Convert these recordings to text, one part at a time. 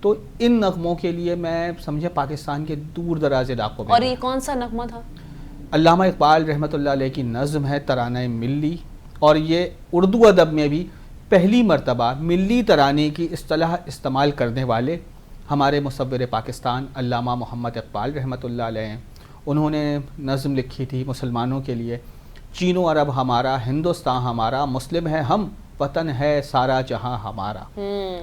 تو ان نغموں کے لیے میں سمجھے پاکستان کے دور دراز علاقوں میں. اور یہ کون سا نغمہ تھا؟ علامہ اقبال رحمۃ اللہ علیہ کی نظم ہے ترانہ ملی، اور یہ اردو ادب میں بھی پہلی مرتبہ ملی ترانے کی اصطلاح استعمال کرنے والے ہمارے مصور پاکستان علامہ محمد اقبال رحمۃ اللہ علیہ ہیں. انہوں نے نظم لکھی تھی مسلمانوں کے لیے، چین و عرب ہمارا، ہندوستان ہمارا، مسلم ہے ہم، وطن ہے سارا جہاں ہمارا.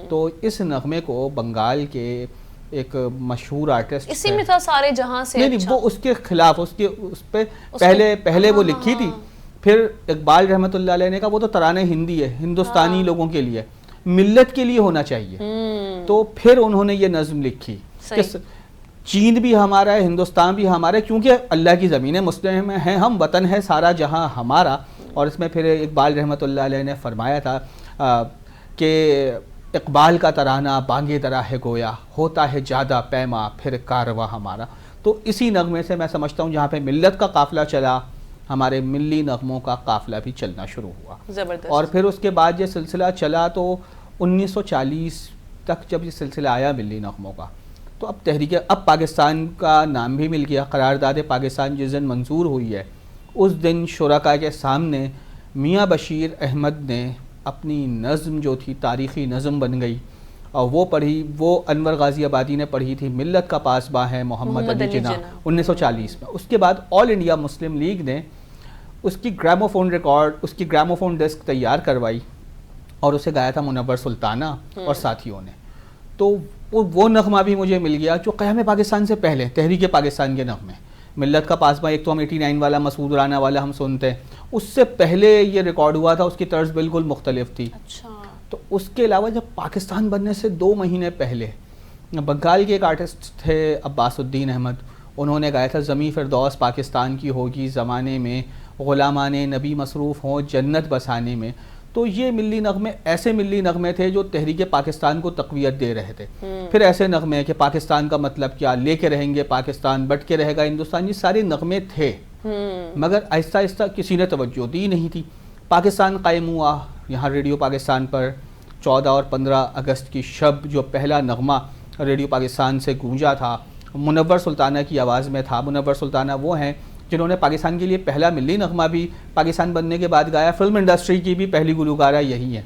تو اس نغمے کو بنگال کے ایک مشہور آرٹسٹ اسی میں تھا سارے جہاں سے. نہیں وہ اس کے خلاف اس پہ پہلے وہ لکھی تھی، پھر اقبال رحمۃ اللہ علیہ نے کہا وہ تو ترانہ ہندی ہے، ہندوستانی لوگوں کے لیے، ملت کے لیے ہونا چاہیے. تو پھر انہوں نے یہ نظم لکھی کہ چین بھی ہمارا ہے، ہندوستان بھی ہمارا ہے، کیونکہ اللہ کی زمین ہے، مسلم ہیں ہم، وطن ہے سارا جہاں ہمارا. اور اس میں پھر اقبال رحمۃ اللہ علیہ نے فرمایا تھا کہ اقبال کا ترانہ بانگے درا ہے گویا، ہوتا ہے جادہ پیما پھر کارواں ہمارا. تو اسی نغمے سے میں سمجھتا ہوں جہاں پہ ملت کا قافلہ چلا، ہمارے ملی نغموں کا قافلہ بھی چلنا شروع ہوا. زبردست. اور پھر اس کے بعد یہ سلسلہ چلا تو 1940 تک جب یہ سلسلہ آیا ملی نغموں کا، تو اب پاکستان کا نام بھی مل گیا. قرارداد پاکستان جس دن منظور ہوئی ہے اس دن شرکاء کے سامنے میاں بشیر احمد نے اپنی نظم جو تھی تاریخی نظم بن گئی، اور وہ پڑھی، وہ انور غازی آبادی نے پڑھی تھی، ملت کا پاسباں ہے محمد علی جناح، 1940 میں. اس کے بعد آل انڈیا مسلم لیگ نے اس کی گراموفون ریکارڈ، اس کی گراموفون ڈسک تیار کروائی اور اسے گایا تھا منور سلطانہ اور ساتھیوں نے. تو وہ نغمہ بھی مجھے مل گیا جو قیام پاکستان سے پہلے تحریک پاکستان کے نغمے. ملت کا پاسباں ایک تو ہم 89 والا مسعود رانا والا ہم سنتے ہیں، اس سے پہلے یہ ریکارڈ ہوا تھا، اس کی طرز بالکل مختلف تھی. اچھا. تو اس کے علاوہ جب پاکستان بننے سے 2 مہینے پہلے بنگال کے ایک آرٹسٹ تھے عباس الدین احمد، انہوں نے گایا تھا زمیں فردوس پاکستان کی ہوگی زمانے میں، غلامان نبی مصروف ہوں جنت بسانے میں. تو یہ ملی نغمے ایسے ملی نغمے تھے جو تحریک پاکستان کو تقویت دے رہے تھے. پھر ایسے نغمے کہ پاکستان کا مطلب کیا، لے کے رہیں گے پاکستان، بٹ کے رہے گا ہندوستان، یہ سارے نغمے تھے. مگر آہستہ آہستہ کسی نے توجہ دی نہیں تھی. پاکستان قائم ہوا، یہاں ریڈیو پاکستان پر 14 اور 15 اگست کی شب جو پہلا نغمہ ریڈیو پاکستان سے گونجا تھا منور سلطانہ کی آواز میں تھا. منور سلطانہ وہ ہیں جنہوں نے پاکستان کے لیے پہلا ملی نغمہ بھی پاکستان بننے کے بعد گایا. فلم انڈسٹری کی بھی پہلی گلوکارہ یہی ہیں.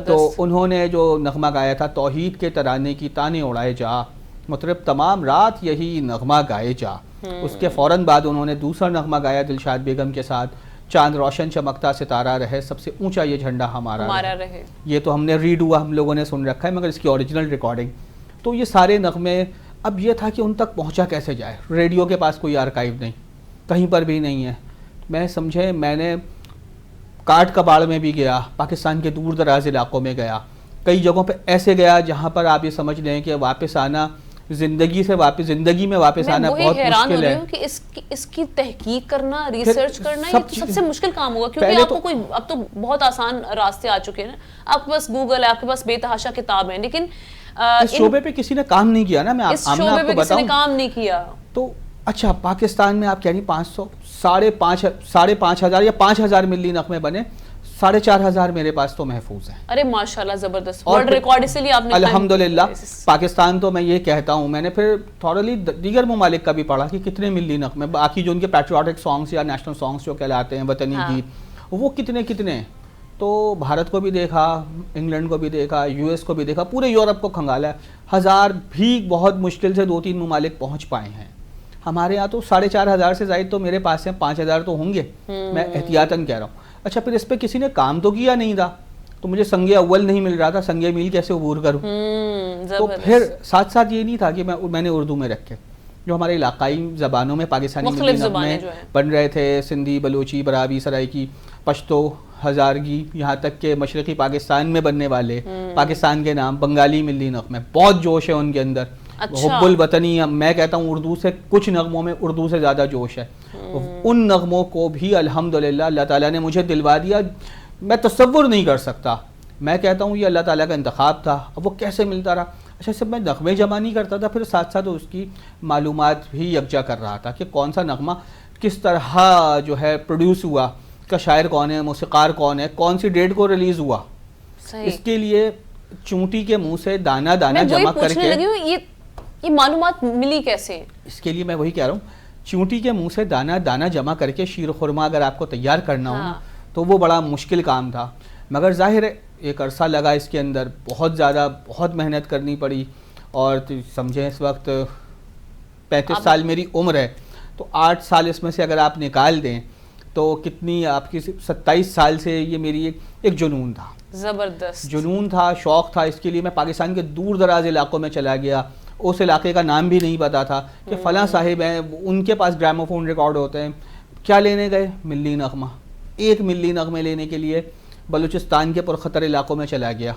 تو انہوں نے جو نغمہ گایا تھا توحید کے ترانے کی تانے اڑائے جا، مطلب تمام رات یہی نغمہ گائے جا. اس کے فوراً بعد انہوں نے دوسرا نغمہ گایا دلشاد بیگم کے ساتھ، چاند روشن چمکتا ستارہ رہے، سب سے اونچا یہ جھنڈا ہمارا رہے. یہ تو ہم نے ریڈ ہوا، ہم لوگوں نے سن رکھا ہے، مگر اس کی اوریجنل ریکارڈنگ. تو یہ سارے نغمے، اب یہ تھا کہ ان تک پہنچا کیسے جائے. ریڈیو کے پاس کوئی آرکائیو نہیں، کہیں پر بھی نہیں ہے. میں نے کاٹ کباڑ میں بھی گیا، پاکستان کے دور دراز علاقوں میں گیا، کئی جگہوں پہ ایسے گیا جہاں پر آپ یہ سمجھ لیں کہ واپس آنا زندگی میں واپس آنا بہت مشکل ہے. کہ اس کی تحقیق کرنا، ریسرچ کرنا یہ سب سے مشکل کام ہوگا، کیونکہ آپ کو کوئی اب تو بہت آسان راستے آ چکے ہیں نا. آپ کے پاس گوگل ہے، آپ کے پاس بے تحاشا کتاب ہے، لیکن اس شعبے پہ کسی نے کام نہیں کیا نا. میں اس شعبے پہ کسی نے کام نہیں کیا. تو اچھا پاکستان میں آپ کہہ رہی 500 5,500 یا 5,000 ملی نغمے بنے، 4,500 میرے پاس تو محفوظ ہیں. ارے ماشاءاللہ زبردست ورلڈ ریکارڈ، اسی لیے آپ نے الحمدللہ. پاکستان تو میں یہ کہتا ہوں، میں نے پھر تھوڑی دیگر ممالک کا بھی پڑھا کہ کتنے ملی نغمے باقی جو ان کے پیٹریوٹک سانگس یا نیشنل سانگس جو کہلاتے ہیں وطنی گیت، وہ کتنے. تو بھارت کو بھی دیکھا، انگلینڈ کو بھی دیکھا، یو ایس کو بھی دیکھا، پورے یورپ کو کھنگالا. 1,000 بھی بہت مشکل سے 2-3 ممالک پہنچ پائے ہیں. ہمارے یہاں تو 4,500 سے زائد تو میرے پاس ہیں، 5,000 تو ہوں گے، میں احتیاطاً کہہ رہا ہوں. اچھا پھر اس پہ کسی نے کام تو کیا نہیں تھا، تو مجھے سنگ اول نہیں مل رہا تھا، سنگ میل کیسے عبور کروں. تو پھر ساتھ ساتھ یہ نہیں تھا کہ میں نے اردو میں رکھے، جو ہمارے علاقائی زبانوں میں پاکستانی نغمے بن رہے تھے، سندھی، بلوچی، برابی، سرائکی، پشتو، ہزارگی، یہاں تک کہ مشرقی پاکستان میں بننے والے پاکستان کے نام، بنگالی ملی نغمے، بہت جوش ہے ان کے اندر. حب الوطنی، میں کہتا ہوں اردو سے کچھ نغموں میں اردو سے زیادہ جوش ہے. ان نغموں کو بھی الحمدللہ اللہ تعالیٰ نے مجھے دلوا دیا. میں تصور نہیں کر سکتا، میں کہتا ہوں یہ اللہ تعالیٰ کا انتخاب تھا. اب وہ کیسے ملتا رہا. اچھا صرف میں نغمے جمع نہیں کرتا تھا، پھر ساتھ ساتھ اس کی معلومات بھی یکجا کر رہا تھا کہ کون سا نغمہ کس طرح جو ہے پروڈیوس ہوا، اس کا شاعر کون ہے، موسیقار کون ہے، کون سی ڈیٹ کو ریلیز ہوا. اس کے لیے چونٹی کے منہ سے دانا دانا میں وہی جمع کر پوچھنے کے، لگی ہوں یہ معلومات ملی کیسے؟ اس کے لیے میں وہی کہہ رہا ہوں، چونٹی کے منہ سے دانا دانا جمع کر کے شیر خورما اگر آپ کو تیار کرنا ہو نا تو وہ بڑا مشکل کام تھا، مگر ظاہر ہے ایک عرصہ لگا اس کے اندر، بہت زیادہ بہت محنت کرنی پڑی، اور سمجھیں اس وقت 35 سال میری عمر ہے، تو 8 سال اس میں سے اگر آپ نکال دیں تو کتنی آپ کی 27 سال سے یہ میری ایک جنون تھا، زبردست جنون تھا، شوق تھا، اس کے لیے میں پاکستان کے دور دراز علاقوں میں چلا گیا، اس علاقے کا نام بھی نہیں پتا تھا کہ فلاں صاحب ہیں، ان کے پاس گراموفون ریکارڈ ہوتے ہیں، کیا لینے گئے؟ ملی نغمہ، ایک ملی نغمے لینے کے لیے بلوچستان کے پرخطر علاقوں میں چلا گیا۔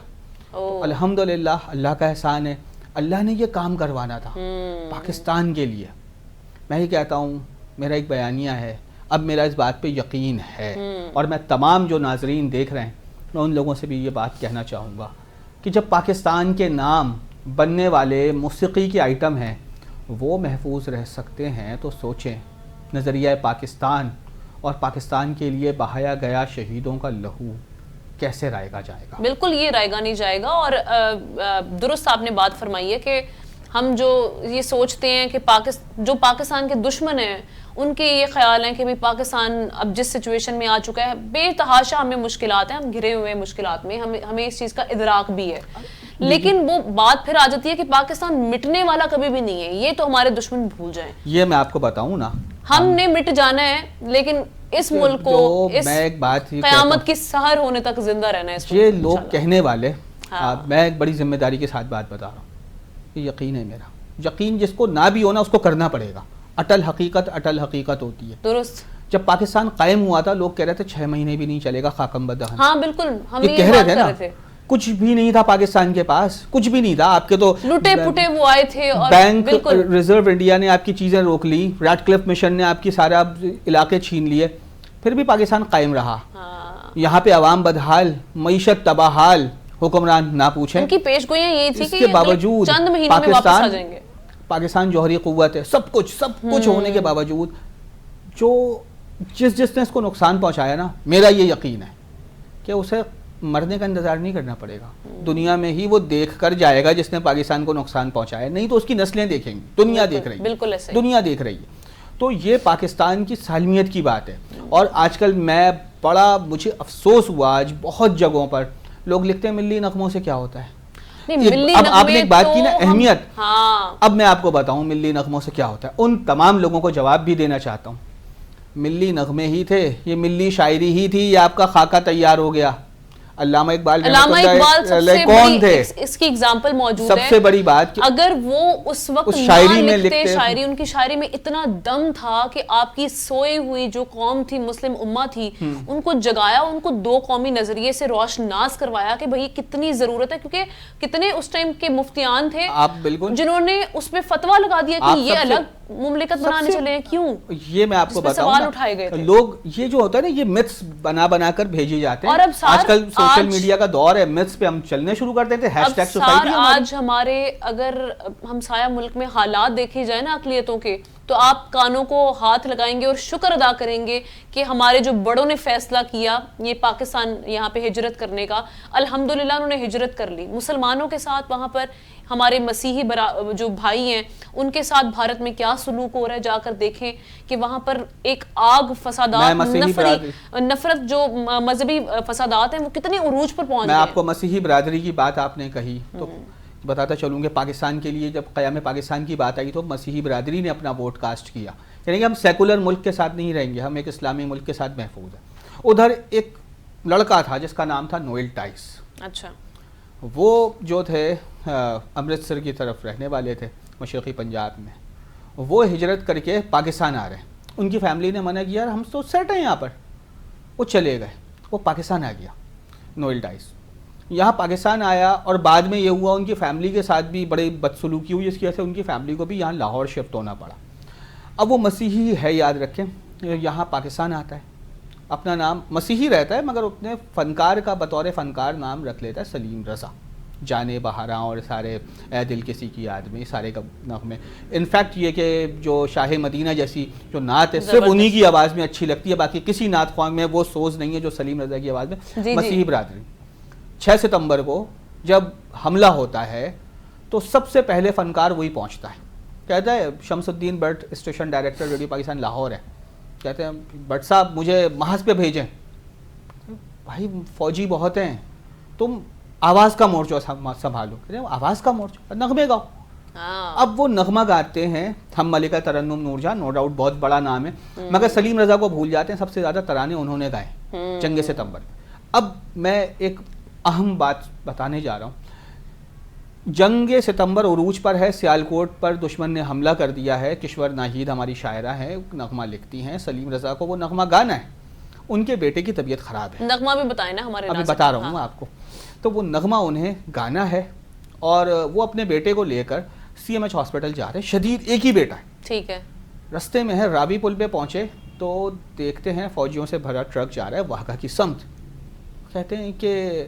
الحمدللہ اللہ کا احسان ہے، اللہ نے یہ کام کروانا تھا پاکستان کے لیے۔ میں ہی کہتا ہوں، میرا ایک بیانیہ ہے، اب میرا اس بات پہ یقین ہے، اور میں تمام جو ناظرین دیکھ رہے ہیں میں ان لوگوں سے بھی یہ بات کہنا چاہوں گا کہ جب پاکستان کے نام بننے والے موسیقی کے آئٹم ہیں وہ محفوظ رہ سکتے ہیں تو سوچیں نظریہ پاکستان اور پاکستان کے لیے بہایا گیا شہیدوں کا لہو کیسے رائے گا جائے گا؟ بالکل یہ رائے گا نہیں جائے گا، اور درست آپ نے بات فرمائی ہے کہ ہم جو یہ سوچتے ہیں کہ جو پاکستان کے دشمن ہیں ان کے یہ خیال ہیں کہ بھی پاکستان اب جس سچویشن میں آ چکا ہے، بے تحاشا ہمیں مشکلات ہیں، ہم گھرے ہوئے مشکلات میں، ہمیں اس چیز کا ادراک بھی ہے، لیکن وہ بات پھر آ جاتی ہے کہ پاکستان مٹنے والا کبھی بھی نہیں ہے، یہ تو ہمارے دشمن بھول جائیں۔ یہ میں آپ کو بتاؤں نا، ہم نے مٹ جانا ہے، لیکن اس ملک کو اس میں ایک بات ہی قیامت کی سحر ہونے تک زندہ رہنا ہے۔ یہ لوگ کہنے والے، میں ایک بڑی ذمہ داری کے ساتھ بات بتا رہا ہوں، یہ یقین ہے میرا، یقین جس کو نہ بھی ہونا اس کو کرنا پڑے گا، اٹل حقیقت ہوتی ہے۔ درست، جب پاکستان قائم ہوا تھا لوگ کہہ رہے تھے 6 مہینے بھی نہیں چلے گا خاکم بدہن، ہاں بالکل ہم یہ کہہ رہے تھے نا، کچھ بھی نہیں تھا پاکستان کے پاس، کچھ بھی نہیں تھا، آپ کے تو لٹے پھٹے وہ آئے تھے، اور بینک ریزرو انڈیا نے آپ کی چیزیں روک لی، ریڈ کلف مشن نے آپ کی سارا علاقے چھین لیے، پھر بھی پاکستان قائم رہا۔ یہاں پہ عوام بدحال، معیشت تباہ حال، حکمران نہ پوچھیں، ان کی پیش گوئیاں یہی تھی اس کے باوجود چند مہینوں میں واپس آ جائیں گے۔ پاکستان جوہری قوت ہے، سب کچھ ہونے کے باوجود جو جس نے اس کو نقصان پہنچایا نا، میرا یہ یقین ہے کہ اسے مرنے کا انتظار نہیں کرنا پڑے گا، دنیا میں ہی وہ دیکھ کر جائے گا جس نے پاکستان کو نقصان پہنچایا، نہیں تو اس کی نسلیں دیکھیں گی، دنیا دیکھ رہی ہے، بالکل ایسے دنیا دیکھ رہی ہے۔ تو یہ پاکستان کی سالمیت کی بات ہے، اور آج کل مجھے افسوس ہوا، آج بہت جگہوں پر لوگ لکھتے ہیں ملی نغموں سے کیا ہوتا ہے۔ اب آپ نے ایک بات کی نا اہمیت، اب میں آپ کو بتاؤں ملی نغموں سے کیا ہوتا ہے، ان تمام لوگوں کو جواب بھی دینا چاہتا ہوں۔ ملی نغمے ہی تھے، یہ ملی شاعری ہی تھی، یہ آپ کا خاکہ تیار ہو گیا۔ علامہ اقبال کون تھے؟ اس کی اگزامپل موجود ہے، سب سے بڑی بات، اگر وہ اس وقت شاعری میں لکھتے، شاعری ان کی شاعری میں اتنا دم تھا کہ آپ کی سوئی ہوئی جو قوم تھی، مسلم امہ تھی، ان کو جگایا، ان کو دو قومی نظریے سے روشناس کروایا کہ بھئی کتنی ضرورت ہے، کیونکہ کتنے اس ٹائم کے مفتیان تھے جنہوں نے اس میں فتویٰ لگا دیا کہ یہ الگ مملکت بنانے چلے ہیں، کیوں؟ یہ میں آپ کو بتاؤں، لوگ یہ جو ہوتا ہے نا، یہ متس بنا کر بھیجے جاتے ہیں، آج کل سوشل میڈیا کا دور ہے، متس پہ ہم چلنے شروع کر دیتے ہیں، ہیش ٹیگ سوسائٹی۔ آج ہمارے اگر ہمسایہ ملک میں حالات دیکھے جائیں نا اقلیتوں کے، تو آپ کانوں کو ہاتھ لگائیں گے اور شکر ادا کریں گے کہ ہمارے جو بڑوں نے فیصلہ کیا یہ پاکستان یہاں پہ ہجرت کرنے کا، الحمدللہ انہوں نے ہجرت کر لی، مسلمانوں کے ساتھ وہاں پر ہمارے مسیحی جو بھائی ہیں ان کے ساتھ بھارت میں کیا سلوک ہو رہا ہے، جا کر دیکھیں کہ وہاں پر ایک آگ، فسادات، نفرت، جو مذہبی فسادات ہیں وہ کتنے عروج پر پہنچ گئے۔ میں آپ کو مسیحی برادری کی بات آپ نے کہی تو بتاتا چلوں گے، پاکستان کے لیے جب قیام پاکستان کی بات آئی تو مسیحی برادری نے اپنا ووٹ کاسٹ کیا، یعنی کہ ہم سیکولر ملک کے ساتھ نہیں رہیں گے، ہم ایک اسلامی ملک کے ساتھ محفوظ ہیں۔ ادھر ایک لڑکا تھا جس کا نام تھا نوئل ٹائس، اچھا، وہ جو تھے امرتسر کی طرف رہنے والے تھے، مشرقی پنجاب میں، وہ ہجرت کر کے پاکستان آ رہے ہیں، ان کی فیملی نے منع کیا، ہم تو سیٹ ہیں یہاں پر، وہ چلے گئے، وہ پاکستان آ گیا نوئل ٹائس، یہاں پاکستان آیا، اور بعد میں یہ ہوا ان کی فیملی کے ساتھ بھی بڑی بدسلوکی ہوئی، اس کی وجہ سے ان کی فیملی کو بھی یہاں لاہور شفٹ ہونا پڑا۔ اب وہ مسیحی ہے، یاد رکھیں، یہاں پاکستان آتا ہے، اپنا نام مسیحی رہتا ہے مگر اپنے فنکار کا بطور فنکار نام رکھ لیتا ہے سلیم رضا، جانے بہاراں اور سارے اے دل کسی کی یاد میں، سارے کا نغمے، انفیکٹ یہ کہ جو شاہ مدینہ جیسی جو نعت ہے صرف انہی کی آواز میں اچھی لگتی ہے، باقی کسی نعت خواں میں وہ سوز نہیں ہے جو سلیم رضا کی آواز میں۔ مسیحی برادری 6 ستمبر کو جب حملہ ہوتا ہے تو سب سے پہلے فنکار وہی پہنچتا ہے. کہتا ہے شمس الدین but station director radio Pakistan Lahore ہے, کہتے ہیں بٹ صاحب مجھے محاذ پہ بھیجیں. بھائی فوجی بہت ہیں, تم آواز کا مورچہ سنبھالو. کہتے ہیں آواز کا مورچہ, نغمے گاؤ. اب وہ نغمہ گاتے ہیں ہم ملکہ ترنم نور جہاں, نو ڈاؤٹ بہت بڑا نام ہے, مگر سلیم رضا کو بھول جاتے ہیں. سب سے زیادہ ترانے انہوں نے گائے جنگ ستمبر. اب میں ایک اہم بات بتانے جا رہا ہوں. جنگ ستمبر عروج پر ہے, سیالکوٹ پر دشمن نے حملہ کر دیا ہے. کشور ناہید ہماری شاعرہ ہیں, نغمہ لکھتی ہیں. سلیم رضا کو وہ نغمہ گانا ہے. ان کے بیٹے کی طبیعت خراب ہے, نغمہ بھی بتائیں نا ہمارے, ابھی بتا رہا ہوں آپ کو. تو وہ نغمہ انہیں گانا ہے اور وہ اپنے بیٹے کو لے کر سی ایم ایچ ہاسپٹل جا رہے ہیں. شدید, ایک ہی بیٹا ہے, ٹھیک ہے. رستے میں ہے, رابی پل پہ پہنچے تو دیکھتے ہیں فوجیوں سے بھرا ٹرک جا رہا ہے واہگہ کی سمت. کہتے ہیں کہ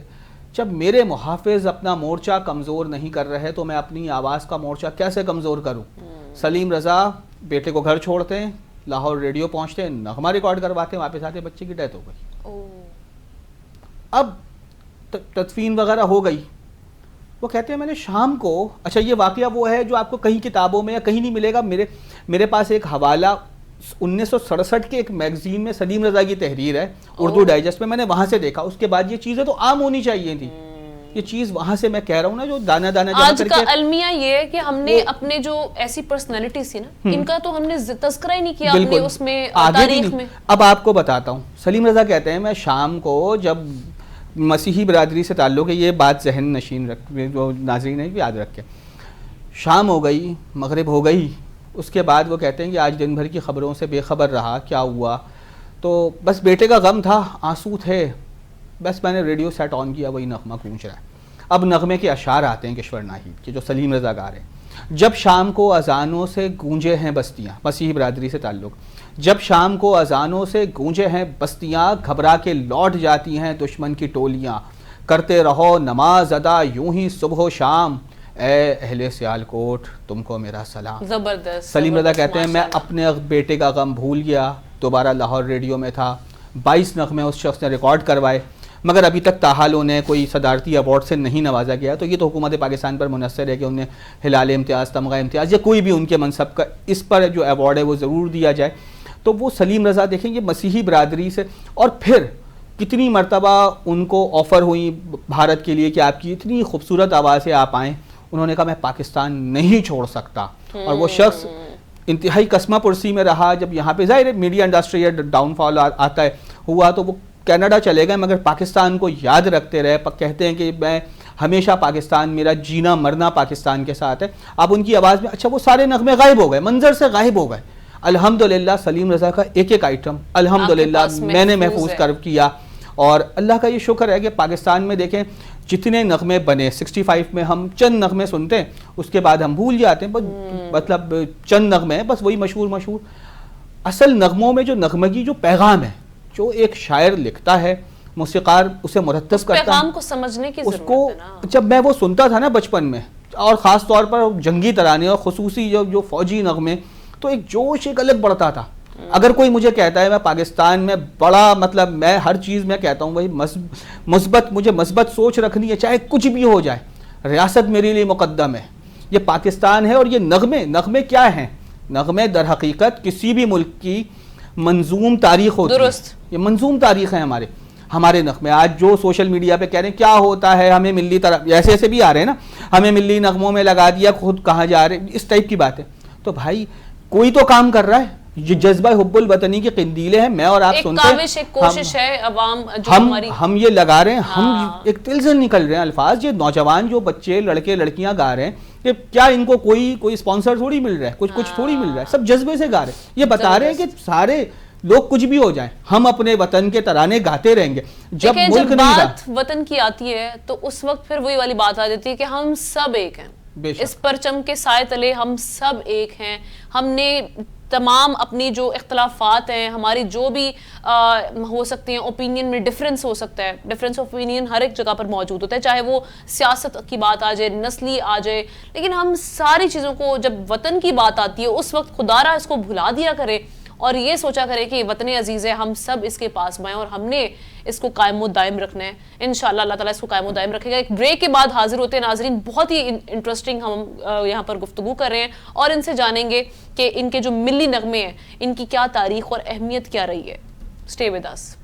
جب میرے محافظ اپنا مورچہ کمزور نہیں کر رہے تو میں اپنی آواز کا مورچہ کیسے کمزور کروں. سلیم رضا بیٹے کو گھر چھوڑتے ہیں, لاہور ریڈیو پہنچتے ہیں, نغمہ ریکارڈ کرواتے ہیں, واپس آتے بچے کی ڈیتھ ہو گئی. اب تدفین وغیرہ ہو گئی. وہ کہتے ہیں میں نے شام کو, اچھا یہ واقعہ وہ ہے جو آپ کو کہیں کتابوں میں یا کہیں نہیں ملے گا. میرے پاس ایک حوالہ 1967 کے ایک میگزین میں سلیم رضا کی تحریر ہے اردو ڈائجسٹ میں, میں نے وہاں سے دیکھا. اس کے بعد یہ چیزیں تو عام ہونی چاہیے تھی. یہ چیز وہاں سے میں کہہ رہا ہوں نا, جو دانا دانا آج کا المیہ یہ ہے کہ ہم نے اپنے جو ایسی پرسنالٹیز تھی نا, ان کا تو ہم نے تذکرہ ہی نہیں کیا اپنے اس میں تاریخ میں. اب آپ کو بتاتا ہوں. سلیم رضا کہتے ہیں میں شام کو, جب مسیحی برادری سے تعلق ہے, یہ بات ذہن نشین رکھ, جو ناظرین ہیں یاد رکھیں, شام ہو گئی, مغرب ہو گئی, اس کے بعد وہ کہتے ہیں کہ آج دن بھر کی خبروں سے بے خبر رہا, کیا ہوا, تو بس بیٹے کا غم تھا, آنسو تھے, بس میں نے ریڈیو سیٹ آن کیا, وہی نغمہ گونج رہا ہے. اب نغمے کے اشعار آتے ہیں کشور ناہید کے جو سلیم رضا گا رہے ہیں. جب شام کو اذانوں سے گونجے ہیں بستیاں, مسیحی برادری سے تعلق, جب شام کو اذانوں سے گونجے ہیں بستیاں, گھبرا کے لوٹ جاتی ہیں دشمن کی ٹولیاں, کرتے رہو نماز ادا یوں ہی صبح و شام, اے اہل سیالکوٹ تم کو میرا سلام. زبردست. سلیم رضا کہتے ہیں میں اپنے بیٹے کا غم بھول گیا, دوبارہ لاہور ریڈیو میں تھا, 22 نغمے اس شخص نے ریکارڈ کروائے, مگر ابھی تک تاحال انہیں کوئی صدارتی ایوارڈ سے نہیں نوازا گیا. تو یہ تو حکومت پاکستان پر منحصر ہے کہ انہیں ہلال امتیاز, تمغہ امتیاز یا کوئی بھی ان کے منصب کا اس پر جو ایوارڈ ہے وہ ضرور دیا جائے. تو وہ سلیم رضا دیکھیں یہ مسیحی برادری سے, اور پھر کتنی مرتبہ ان کو آفر ہوئی بھارت کے لیے کہ آپ کی اتنی خوبصورت آواز ہے آپ آئیں. انہوں نے کہا میں پاکستان نہیں چھوڑ سکتا. اور وہ شخص انتہائی قسمہ پرسی میں رہا. جب یہاں پہ ظاہر میڈیا انڈسٹری ڈاؤن فال آتا ہے ہوا تو وہ کینیڈا چلے گئے, مگر پاکستان کو یاد رکھتے رہے. کہتے ہیں کہ میں ہمیشہ پاکستان, میرا جینا مرنا پاکستان کے ساتھ ہے. اب ان کی آواز میں اچھا وہ سارے نغمے غائب ہو گئے, منظر سے غائب ہو گئے. الحمدللہ سلیم رضا کا ایک ایک آئٹم الحمدللہ میں نے محفوظ کر کیا, اور اللہ کا یہ شکر ہے کہ پاکستان میں دیکھیں جتنے نغمے بنے 65 میں ہم چند نغمے سنتے ہیں, اس کے بعد ہم بھول جاتے ہیں. مطلب چند نغمے ہیں بس وہی مشہور. اصل نغموں میں جو نغمگی جو پیغام ہے, جو ایک شاعر لکھتا ہے, موسیقار اسے مرتب کرتا ہے, پیغام کو سمجھنے کی ضرورت ہے نا. جب میں وہ سنتا تھا نا بچپن میں, اور خاص طور پر جنگی ترانے اور خصوصی جو فوجی نغمے, تو ایک جوش ایک الگ بڑھتا تھا. اگر کوئی مجھے کہتا ہے میں پاکستان میں بڑا, مطلب میں ہر چیز میں کہتا ہوں وہی مثبت, مجھے مثبت سوچ رکھنی ہے چاہے کچھ بھی ہو جائے, ریاست میرے لیے مقدم ہے, یہ پاکستان ہے. اور یہ نغمے کیا ہیں؟ نغمے در حقیقت کسی بھی ملک کی منظوم تاریخ ہوتی ہے. یہ منظوم تاریخ ہے ہمارے نغمے. آج جو سوشل میڈیا پہ کہہ رہے ہیں کیا ہوتا ہے, ہمیں ملی طرف ایسے بھی آ رہے ہیں نا, ہمیں ملی نغموں میں لگا دیا, خود کہاں جا رہے ہیں, اس ٹائپ کی بات ہے. تو بھائی کوئی تو کام کر رہا ہے, یہ جذبہ حب الوطنی کی قندیلیں ہیں. میں اور آپ سنتے ہیں, ایک کوشش ہے عوام جو ہماری, ہم یہ لگا رہے ہیں, ہم ایک دل سے نکل رہے ہیں الفاظ. یہ نوجوان جو بچے لڑکے لڑکیاں گا رہے ہیں, کہ کیا ان کو کوئی اسپانسر تھوڑی مل رہا ہے, کچھ تھوڑی مل رہا ہے, سب جذبے سے گا رہے ہیں. یہ بتا رہے ہیں کہ سارے لوگ کچھ بھی ہو جائیں, ہم اپنے وطن کے ترانے گاتے رہیں گے. جب ملک نہیں بات وطن کی آتی ہے تو اس وقت پھر وہی والی بات آ جاتی ہے کہ ہم سب ایک ہیں, اس پرچم کے سائے تلے ہم سب ایک ہیں. ہم نے تمام اپنی جو اختلافات ہیں, ہماری جو بھی ہو سکتے ہیں, اوپینین میں ڈیفرنس ہو سکتا ہے, ڈیفرنس آف اوپینین ہر ایک جگہ پر موجود ہوتا ہے, چاہے وہ سیاست کی بات آ جائے, نسلی آ جائے, لیکن ہم ساری چیزوں کو جب وطن کی بات آتی ہے اس وقت خدا را اس کو بھلا دیا کرے اور یہ سوچا کریں کہ وطن عزیز ہے, ہم سب اس کے پاس بائیں اور ہم نے اس کو قائم و دائم رکھنا ہے. انشاءاللہ اللہ تعالیٰ اس کو قائم و دائم رکھے گا. ایک بریک کے بعد حاضر ہوتے ہیں ناظرین, بہت ہی انٹرسٹنگ ہم یہاں پر گفتگو کر رہے ہیں اور ان سے جانیں گے کہ ان کے جو ملی نغمے ہیں ان کی کیا تاریخ اور اہمیت کیا رہی ہے. Stay with us.